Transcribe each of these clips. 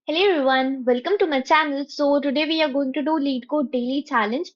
Hello everyone, welcome to my channel. So today we are going to do Leetcode daily challenge.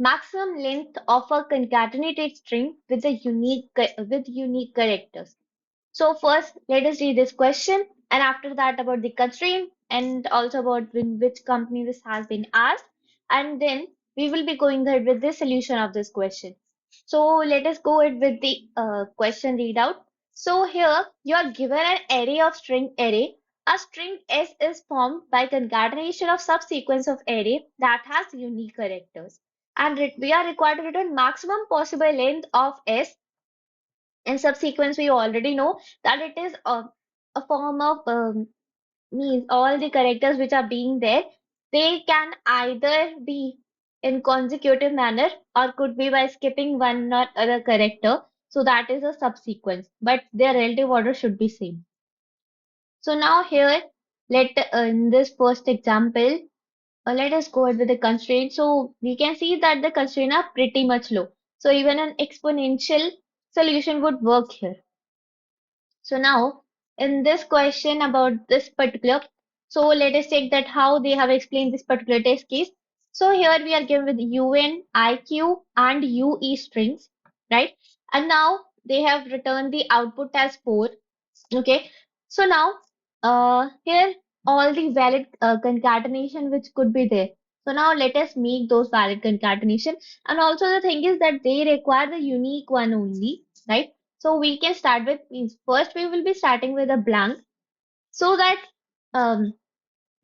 Maximum length of a concatenated string with a unique characters. So first, let us read this question, and after that about the constraint, and also about which company this has been asked, and then we will be going ahead with the solution of this question. So let us go ahead with the question readout. So here you are given an array of string array. A string S is formed by concatenation of subsequence of array that has unique characters. And we are required to return maximum possible length of S. In subsequence, we already know that it is a form of means all the characters which are being there, they can either be in consecutive manner or could be by skipping one or other character. So that is a subsequence, but their relative order should be same. So now here, in this first example, let us go ahead with the constraint. So we can see that the constraints are pretty much low. So even an exponential solution would work here. So now in this question about this particular, so let us check that how they have explained this particular test case. So here we are given with UN, IQ and UE strings, right? And now they have returned the output as 4. Okay. So now here all the valid concatenation which could be there. So now let us make those valid concatenation. And also the thing is that they require the unique one only, right? So we can start with means first we will be starting with a blank so that um,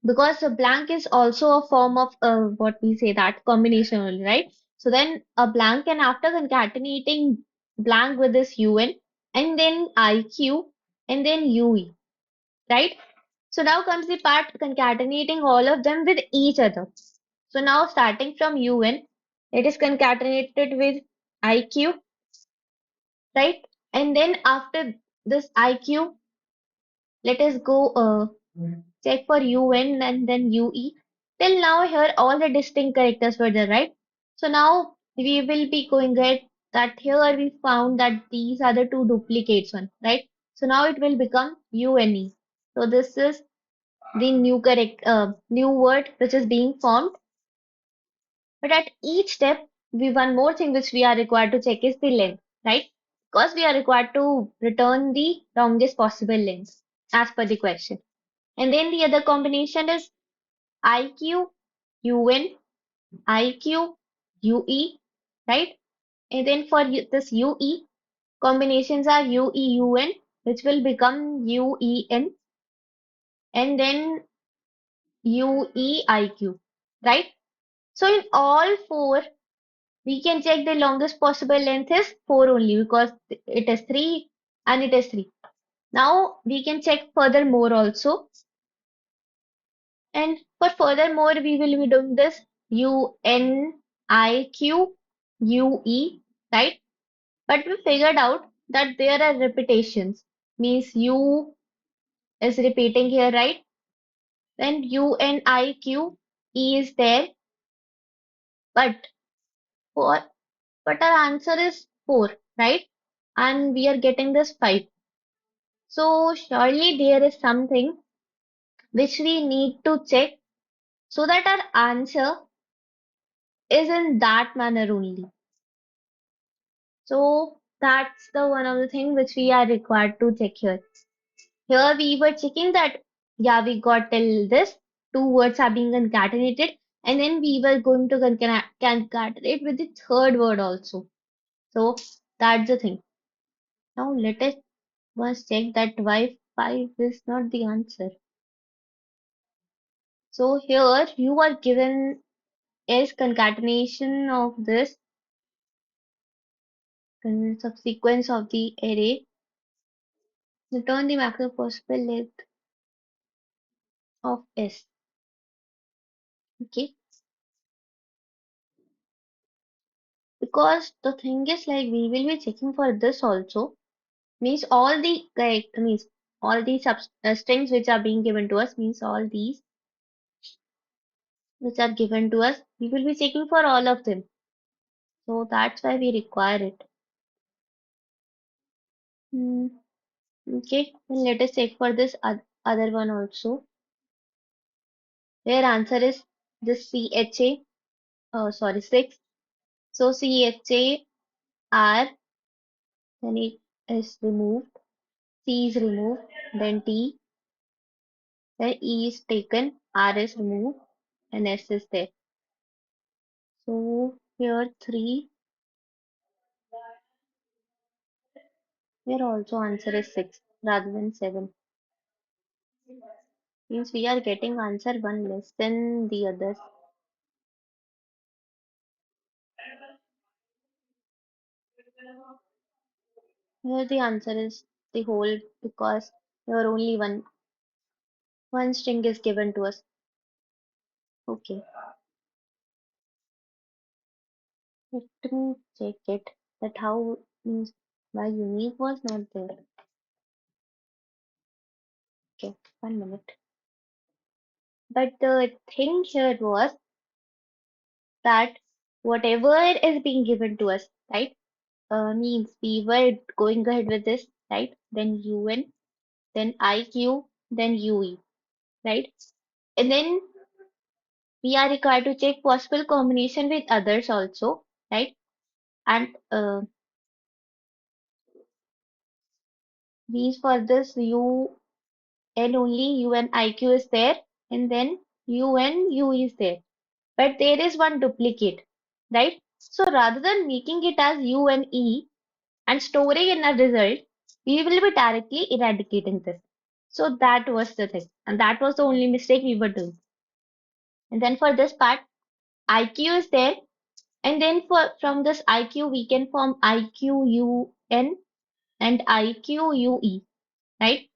because a blank is also a form of what we say that combination only, right? So then a blank and after concatenating blank with this UN and then IQ and then UE, right? So now comes the part concatenating all of them with each other. So now starting from UN, it is concatenated with IQ, right? And then after this IQ, let us go check for UN and then UE. Till now here all the distinct characters were there, right? So now we will be going at that here we found that these are the two duplicates one, right? So now it will become UNE. So this is the new word which is being formed. But at each step, we one more thing which we are required to check is the length, right? Because we are required to return the longest possible length as per the question. And then the other combination is IQ, UN, IQ, UE, right? And then for this UE, combinations are UE, UN, which will become UEN, and then UEIQ, right? So in all four, we can check the longest possible length is 4 only because it is 3 and it is 3. Now we can check furthermore also. And for furthermore, we will be doing this UNIQ UE, right? But we figured out that there are repetitions, means U is repeating here, right? Then UNIQ E is there, but for but our answer is 4, right? And we are getting this 5. So surely there is something which we need to check so that our answer is in that manner only. So that's the one of the thing which we are required to check here. Here we were checking that yeah we got till this two words are being concatenated and then we were going to concatenate with the third word also. So that's the thing. Now let us once check that why 5 is not the answer. So here you are given is concatenation of this subsequence of the array. Return the maximum possible length of S. Okay, because the thing is like we will be checking for this also. Means all the correct means all the strings which are being given to us means all these which are given to us. We will be checking for all of them. So that's why we require it. Hmm. Okay, then let us check for this other one also. Their answer is this CHA, sorry, 6. So CHA R, then it is removed, C is removed, then T, then E is taken, R is removed, and S is there. So here 3, here also answer is 6 rather than 7. Means we are getting answer 1 less than the others. Here the answer is the whole because here only one string is given to us. Okay, let me check it that how means why unique was not there. Okay, 1 minute. But the thing here was that whatever is being given to us, right? Means we were going ahead with this, right? Then UN, then IQ, then UE, right? And then we are required to check possible combination with others also, right? And means for this U N only UN IQ is there, and then UN U is there. But there is one duplicate, right? So rather than making it as U and E and storing in a result, we will be directly eradicating this. So that was the thing, and that was the only mistake we were doing. And then for this part, IQ is there, and then for from this IQ we can form IQUN and IQUE, right?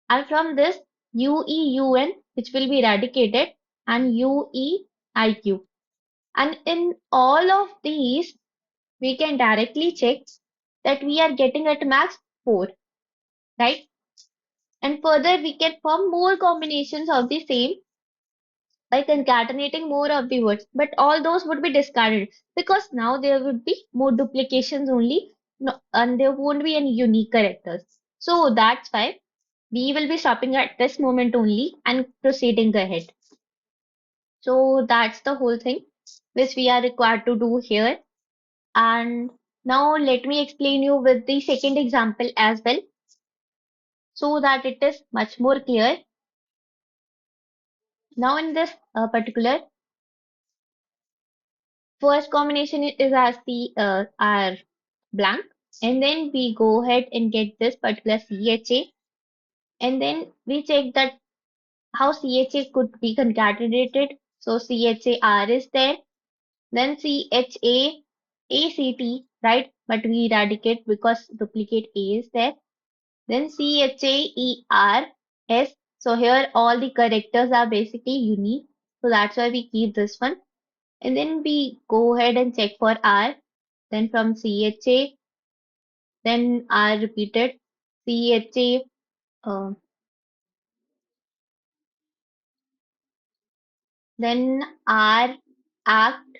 And from this UEUN, which will be eradicated, and UEIQ. And in all of these, we can directly check that we are getting at max 4, right? And further, we can form more combinations of the same by concatenating more of the words. But all those would be discarded because now there would be more duplications only, no, and there won't be any unique characters. So that's why we will be stopping at this moment only and proceeding ahead. So that's the whole thing which we are required to do here. And now let me explain you with the second example as well so that it is much more clear. Now in this particular first combination is as the R blank, and then we go ahead and get this particular CHA, and then we check that how CHA could be concatenated. So CHAR is there, then CHAACT, right? But we eradicate because duplicate A is there. Then CHAERS. So here all the characters are basically unique. So that's why we keep this one. And then we go ahead and check for R. Then from CHA, then R repeated. CHA, uh, then R act,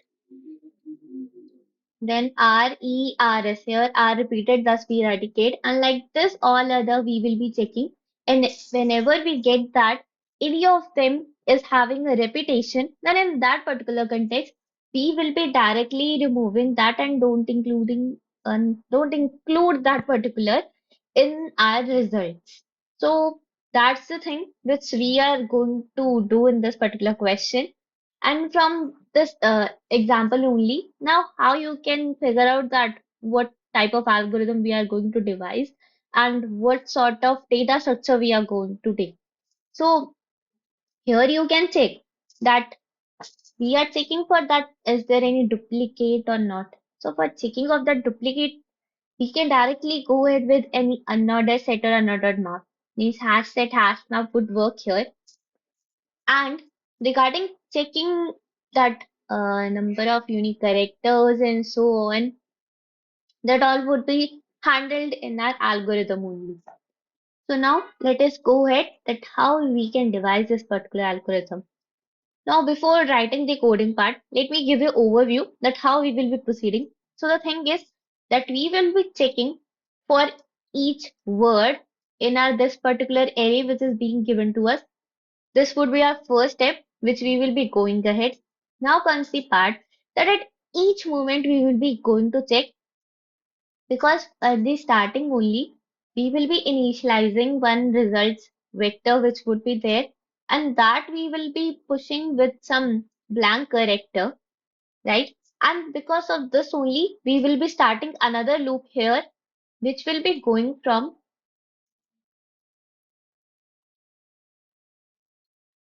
then RERS. Here R repeated, thus we eradicate. And like this, all other we will be checking. And whenever we get that any of them is having a repetition, then in that particular context, we will be directly removing that and don't include that particular in our results. So that's the thing which we are going to do in this particular question. And from this example only, now how you can figure out that what type of algorithm we are going to devise and what sort of data structure we are going to take. So here you can check that we are checking for that is there any duplicate or not. So for checking of that duplicate, we can directly go ahead with any unordered set or unordered map. Means hash set hash map would work here. And regarding checking that number of unique characters and so on, that all would be handled in our algorithm only. So now let us go ahead that how we can devise this particular algorithm. Now before writing the coding part, let me give you overview that how we will be proceeding. So the thing is that we will be checking for each word in our this particular array which is being given to us. This would be our first step which we will be going ahead. Now comes the part that at each moment we will be going to check, because at the starting only we will be initializing one results vector which would be there, and that we will be pushing with some blank character, right? And because of this only we will be starting another loop here, which will be going from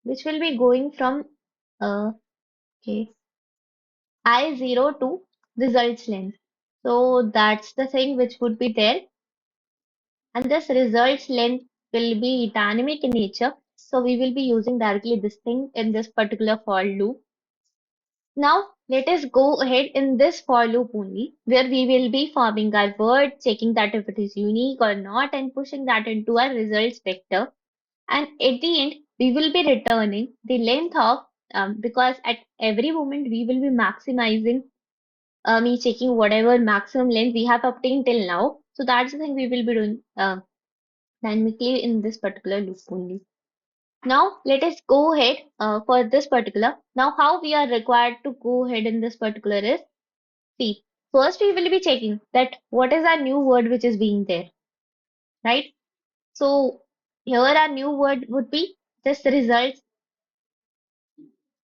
which will be going from uh, okay, I0 to results length. So that's the thing which would be there. And this results length will be dynamic in nature. So we will be using directly this thing in this particular for loop. Now let us go ahead in this for loop only, where we will be forming our word, checking that if it is unique or not, and pushing that into our results vector. And at the end, we will be returning the length of, because at every moment we will be maximizing, me checking whatever maximum length we have obtained till now. So that's the thing we will be doing dynamically in this particular loop only. Now let us go ahead for this particular. Now how we are required to go ahead in this particular is, see, first we will be checking that what is our new word which is being there, right? So here our new word would be this results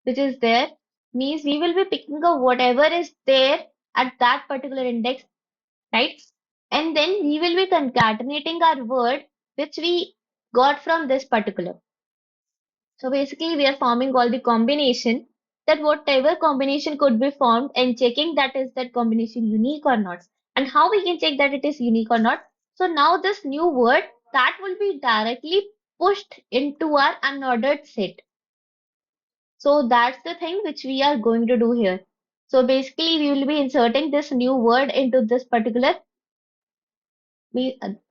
which is there, means we will be picking up whatever is there at that particular index, right? And then we will be concatenating our word which we got from this particular. So basically, we are forming all the combination, that whatever combination could be formed, and checking that is that combination unique or not. And how we can check that it is unique or not. So now this new word that will be directly pushed into our unordered set. So that's the thing which we are going to do here. So basically, we will be inserting this new word into this particular.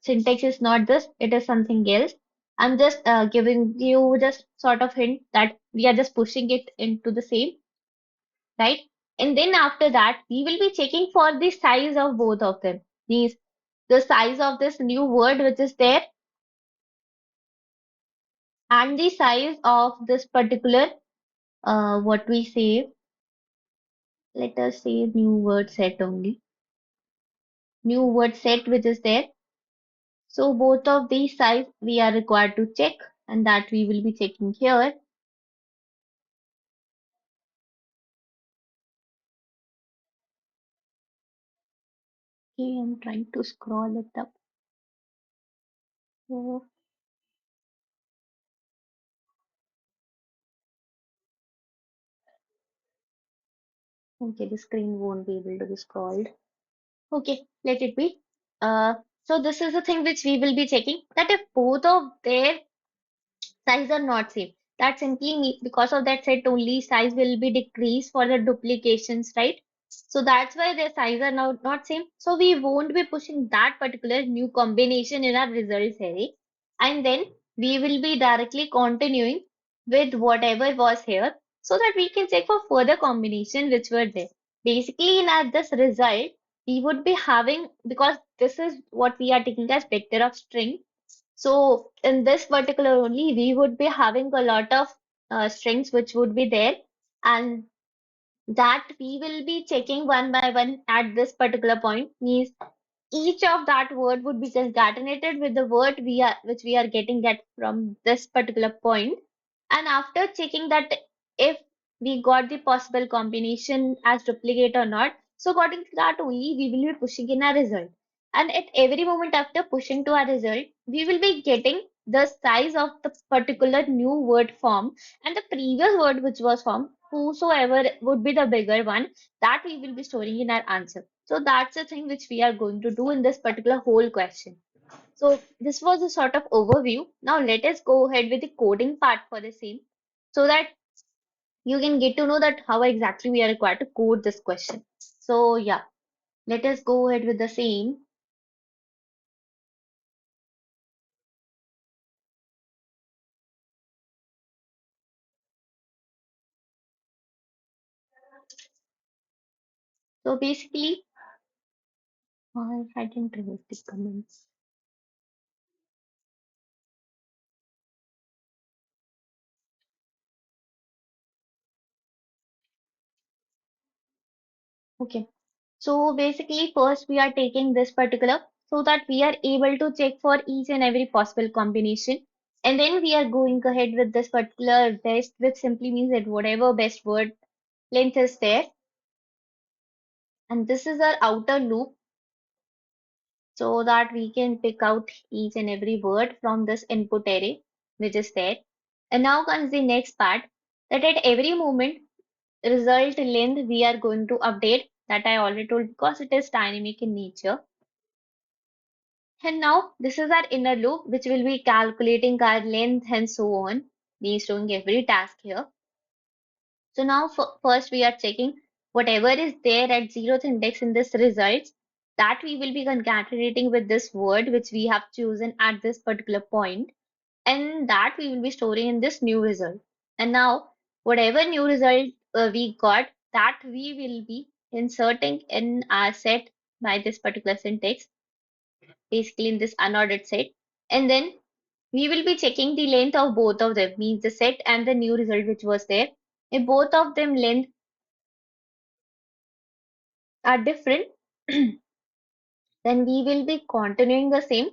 Syntax is not this, it is something else. I'm just giving you just sort of hint that we are just pushing it into the same, right? And then after that, we will be checking for the size of both of them. These the size of this new word which is there, and the size of this particular what we say. Let us say new word set only. New word set which is there. So both of these size we are required to check, and that we will be checking here. Okay, I'm trying to scroll it up. So, okay, the screen won't be able to be scrolled. Okay, let it be. So this is the thing which we will be checking, that if both of their size are not same, that simply because of that set only size will be decreased for the duplications, right? So that's why their size are now not same. So we won't be pushing that particular new combination in our results array, and then we will be directly continuing with whatever was here, so that we can check for further combination which were there. Basically, in our this result, we would be having, because this is what we are taking as vector of string, so in this particular only, we would be having a lot of strings which would be there, and that we will be checking one by one at this particular point. Means each of that word would be concatenated with the word which we are getting at from this particular point. And after checking that if we got the possible combination as duplicate or not, so according to that only we will be pushing in our result. And at every moment after pushing to our result, we will be getting the size of the particular new word form, and the previous word which was formed, whosoever would be the bigger one, that we will be storing in our answer. So that's the thing which we are going to do in this particular whole question. So this was a sort of overview. Now let us go ahead with the coding part for the same, so that you can get to know that how exactly we are required to code this question. So yeah, let us go ahead with the same. So basically, I didn't remove the comments. Okay. So basically, first we are taking this particular so that we are able to check for each and every possible combination. And then we are going ahead with this particular best, which simply means that whatever best word length is there. And this is our outer loop so that we can pick out each and every word from this input array, which is there. And now comes the next part that at every moment, result length we are going to update that I already told because it is dynamic in nature. And now this is our inner loop, which will be calculating our length and so on, means doing every task here. So now first we are checking whatever is there at zeroth index in this results that we will be concatenating with this word which we have chosen at this particular point, and that we will be storing in this new result. And now whatever new result we got, that we will be inserting in our set by this particular syntax, basically in this unordered set. And then we will be checking the length of both of them, means the set and the new result which was there. If both of them length are different, then we will be continuing the same.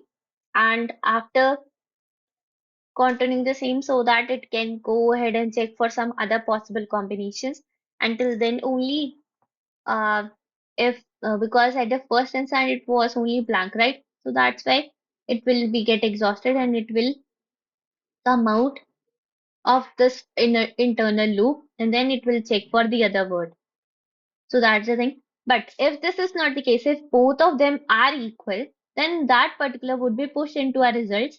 And after continuing the same so that it can go ahead and check for some other possible combinations. Until then only uh, if because at the first instant it was only blank, right? So that's why it will be get exhausted and it will come out of this inner internal loop and then it will check for the other word. So that's the thing. But if this is not the case, if both of them are equal, then that particular would be pushed into our results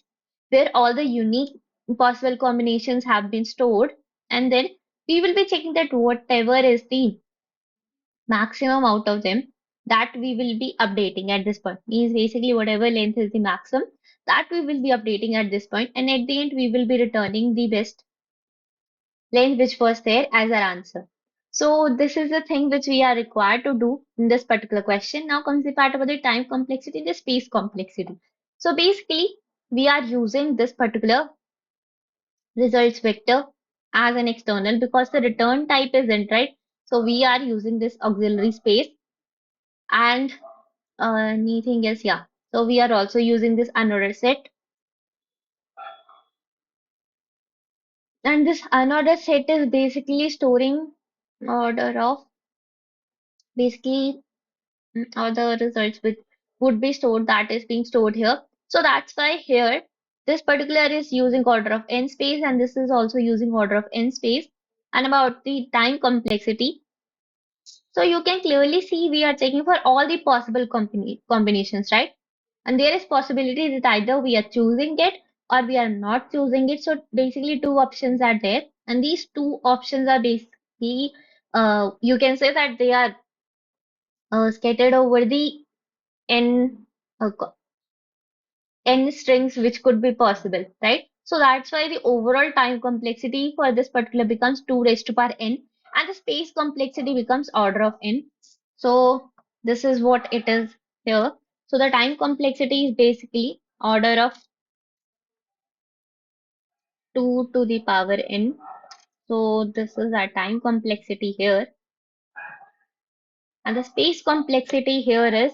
where all the unique possible combinations have been stored. And then we will be checking that whatever is the maximum out of them that we will be updating at this point. Means basically whatever length is the maximum that we will be updating at this point. And at the end, we will be returning the best length which was there as our answer. So this is the thing which we are required to do in this particular question. Now comes the part about the time complexity and the space complexity. So basically, we are using this particular results vector as an external because the return type is int, right? So we are using this auxiliary space and anything else, yeah. So we are also using this unordered set, and this unordered set is basically storing order of basically or the results which would be stored that is being stored here. So that's why here this particular is using order of n space and this is also using order of n space. And about the time complexity, so you can clearly see we are checking for all the possible combinations, right? And there is possibility that either we are choosing it or we are not choosing it. So basically two options are there and these two options are basically you can say that they are scattered over the n uh, co- n strings which could be possible, right? So that's why the overall time complexity for this particular becomes 2 raised to power n and the space complexity becomes order of n. So this is what it is here. So the time complexity is basically order of 2 to the power n. So this is our time complexity here. And the space complexity here is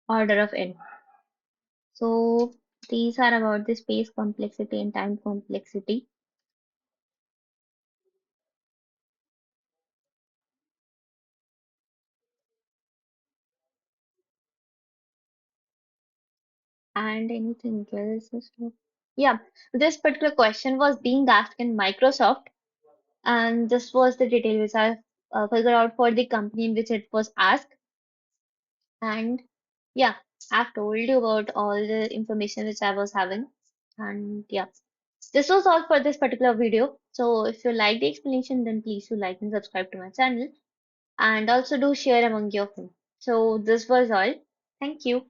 order of n. So these are about the space complexity and time complexity. And anything else? Yeah, this particular question was being asked in Microsoft, and this was the detail which I figured out for the company in which it was asked. And yeah, I've told you about all the information which I was having. And yeah, this was all for this particular video. So if you like the explanation, then please do like and subscribe to my channel. And also do share among your friends. So this was all. Thank you.